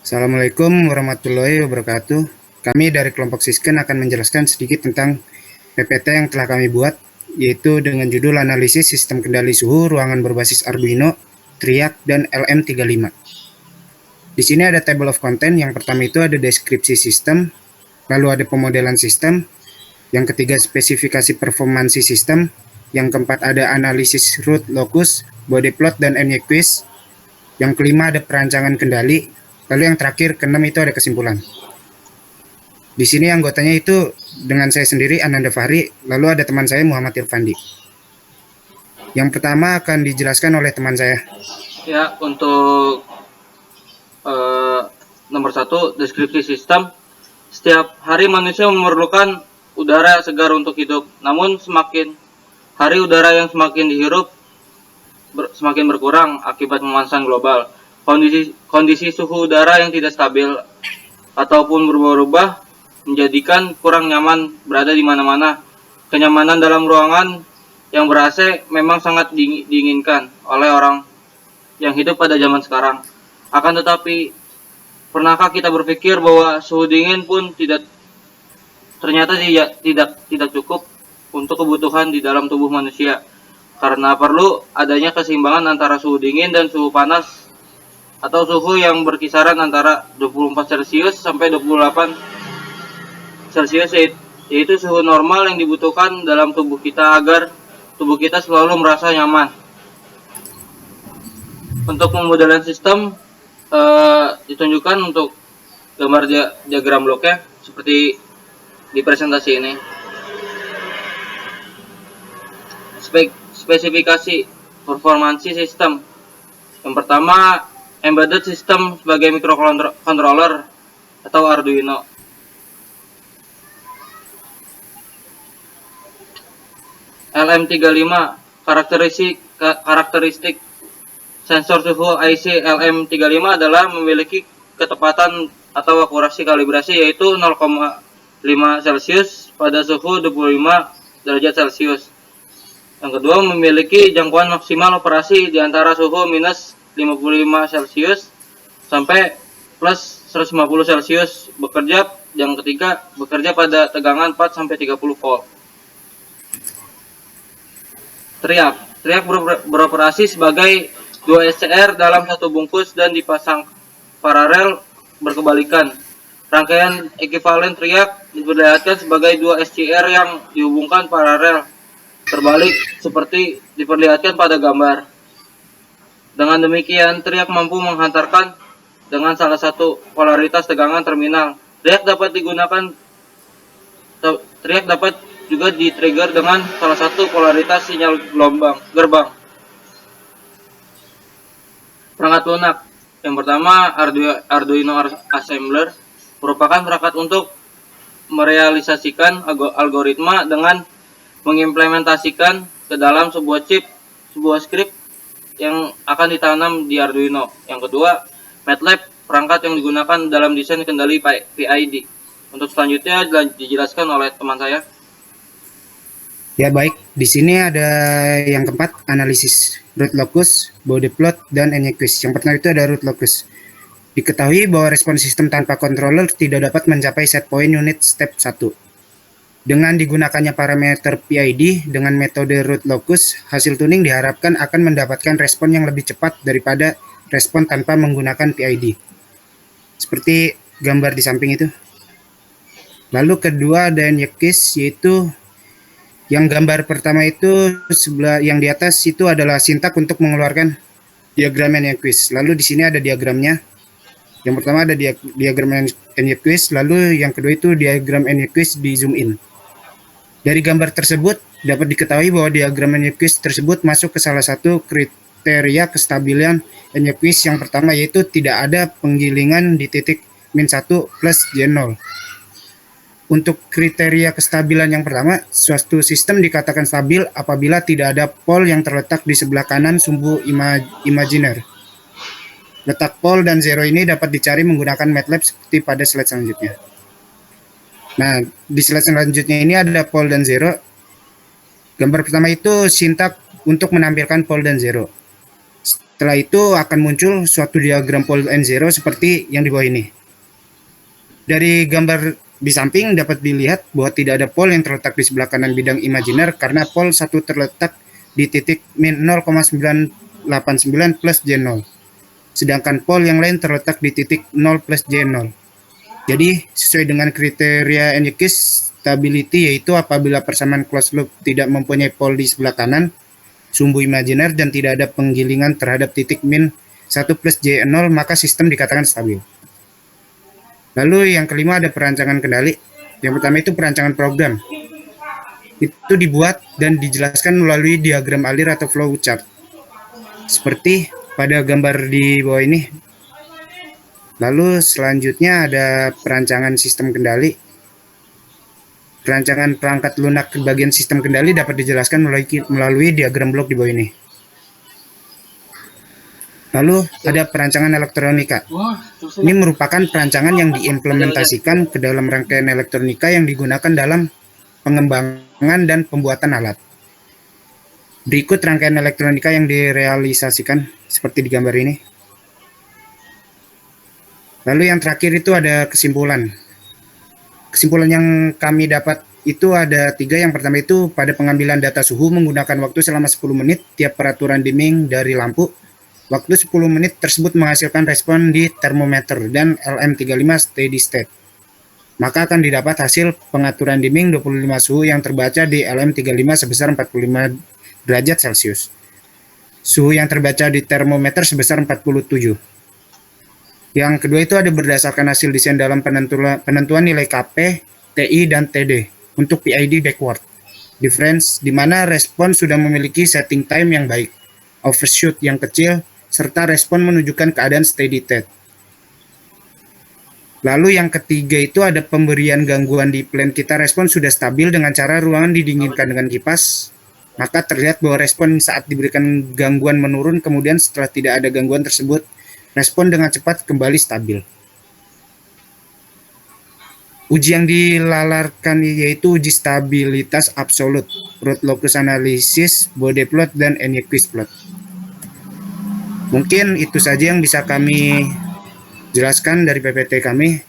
Assalamualaikum warahmatullahi wabarakatuh. Kami dari kelompok Sisken akan menjelaskan sedikit tentang PPT yang telah kami buat, yaitu dengan judul Analisis Sistem Kendali Suhu Ruangan Berbasis Arduino, Triac, dan LM35. Di sini ada table of content. Yang pertama itu ada deskripsi sistem, lalu ada pemodelan sistem, yang ketiga spesifikasi performansi sistem, yang keempat ada analisis root locus, body plot, dan NY-quiz, yang kelima ada perancangan kendali, lalu yang terakhir keenam itu ada kesimpulan. Di sini anggotanya itu dengan saya sendiri Ananda Fahri, lalu ada teman saya Muhammad Irfandi. Yang pertama akan dijelaskan oleh teman saya. Ya, untuk nomor 1, deskripsi sistem. Setiap hari manusia memerlukan udara segar untuk hidup. Namun semakin hari udara yang semakin dihirup semakin berkurang akibat pemanasan global. Kondisi suhu udara yang tidak stabil ataupun berubah-ubah menjadikan kurang nyaman berada di mana-mana. Kenyamanan dalam ruangan yang ber-AC memang sangat diinginkan oleh orang yang hidup pada zaman sekarang. Akan tetapi, pernahkah kita berpikir bahwa suhu dingin pun ternyata tidak cukup untuk kebutuhan di dalam tubuh manusia? Karena perlu adanya keseimbangan antara suhu dingin dan suhu panas atau suhu yang berkisaran antara 24 Celcius sampai 28 Celcius, yaitu suhu normal yang dibutuhkan dalam tubuh kita agar tubuh kita selalu merasa nyaman. Untuk pemodelan sistem ditunjukkan untuk gambar diagram bloknya seperti di presentasi ini. Spesifikasi performansi sistem. Yang pertama, embedded system sebagai microcontroller atau Arduino. LM35, karakteristik sensor suhu IC LM35 adalah memiliki ketepatan atau akurasi kalibrasi yaitu 0,5 Celcius pada suhu 25 derajat Celcius. Yang kedua, memiliki jangkauan maksimal operasi di antara suhu minus 55 Celcius sampai plus 150 Celcius bekerja. Yang ketiga, bekerja pada tegangan 4 sampai 30 volt. Triac beroperasi sebagai 2 SCR dalam satu bungkus dan dipasang paralel berkebalikan. Rangkaian ekivalen triac diperlihatkan sebagai 2 SCR yang dihubungkan paralel terbalik seperti diperlihatkan pada gambar. Dengan demikian, triac mampu menghantarkan dengan salah satu polaritas tegangan terminal. Triac dapat juga di-trigger dengan salah satu polaritas sinyal gerbang. Perangkat lunak. Yang pertama, Arduino Assembler merupakan perangkat untuk merealisasikan algoritma dengan mengimplementasikan ke dalam sebuah script yang akan ditanam di Arduino. Yang kedua, MATLAB, perangkat yang digunakan dalam desain kendali PID. Untuk selanjutnya dijelaskan oleh teman saya. Ya baik, di sini ada yang keempat, analisis root locus, body plot, dan NY-quiz. Yang pertama itu ada root locus. Diketahui bahwa respon sistem tanpa controller tidak dapat mencapai set point unit step 1. Dengan digunakannya parameter PID dengan metode root locus, hasil tuning diharapkan akan mendapatkan respon yang lebih cepat daripada respon tanpa menggunakan PID. Seperti gambar di samping itu. Lalu kedua ada NY-quiz, yaitu yang gambar pertama itu sebelah yang di atas itu adalah sintak untuk mengeluarkan diagram NY-quiz. Lalu di sini ada diagramnya. Yang pertama ada diagram NY-quiz, lalu yang kedua itu diagram NY-quiz di zoom in. Dari gambar tersebut dapat diketahui bahwa diagram NY-quiz tersebut masuk ke salah satu kriteria kestabilan NY-quiz yang pertama, yaitu tidak ada penggilingan di titik -1 plus J0. Untuk kriteria kestabilan yang pertama, suatu sistem dikatakan stabil apabila tidak ada pole yang terletak di sebelah kanan sumbu imajiner. Letak pole dan zero ini dapat dicari menggunakan MATLAB seperti pada slide selanjutnya. Nah, di slide selanjutnya ini ada pole dan zero. Gambar pertama itu sintak untuk menampilkan pole dan zero. Setelah itu akan muncul suatu diagram pole N0 seperti yang di bawah ini. Dari gambar di samping dapat dilihat bahwa tidak ada pole yang terletak di sebelah kanan bidang imajiner karena pole satu terletak di titik min 0,989 plus J0. Sedangkan pole yang lain terletak di titik 0 plus J0. Jadi sesuai dengan kriteria Nyquist stability, yaitu apabila persamaan closed loop tidak mempunyai pole di sebelah kanan sumbu imajiner dan tidak ada penggilingan terhadap titik min 1 plus J0, maka sistem dikatakan stabil. Lalu yang kelima ada perancangan kendali. Yang pertama itu perancangan program. Itu dibuat dan dijelaskan melalui diagram alir atau flow chart. Seperti pada gambar di bawah ini. Lalu selanjutnya ada perancangan sistem kendali. Perancangan perangkat lunak bagian sistem kendali dapat dijelaskan melalui diagram blok di bawah ini. Lalu ada perancangan elektronika. Ini merupakan perancangan yang diimplementasikan ke dalam rangkaian elektronika yang digunakan dalam pengembangan dan pembuatan alat. Berikut rangkaian elektronika yang direalisasikan seperti di gambar ini. Lalu yang terakhir itu ada kesimpulan. Kesimpulan yang kami dapat itu ada 3. Yang pertama itu pada pengambilan data suhu menggunakan waktu selama 10 menit tiap peraturan dimming dari lampu. Waktu 10 menit tersebut menghasilkan respon di termometer dan LM35 steady state. Maka akan didapat hasil pengaturan dimming 25 suhu yang terbaca di LM35 sebesar 45 derajat Celcius. Suhu yang terbaca di termometer sebesar 47. Yang kedua itu ada berdasarkan hasil desain dalam penentuan nilai KP, TI, dan TD untuk PID backward difference, di mana respon sudah memiliki setting time yang baik, overshoot yang kecil, serta respon menunjukkan keadaan steady state. Lalu yang ketiga itu ada pemberian gangguan di plan kita respon sudah stabil dengan cara ruangan didinginkan dengan kipas, maka terlihat bahwa respon saat diberikan gangguan menurun, kemudian setelah tidak ada gangguan tersebut, respon dengan cepat kembali stabil. Uji yang dilalarkan yaitu uji stabilitas absolut, root locus analysis, body plot, dan Nyquist plot. Mungkin itu saja yang bisa kami jelaskan dari PPT kami.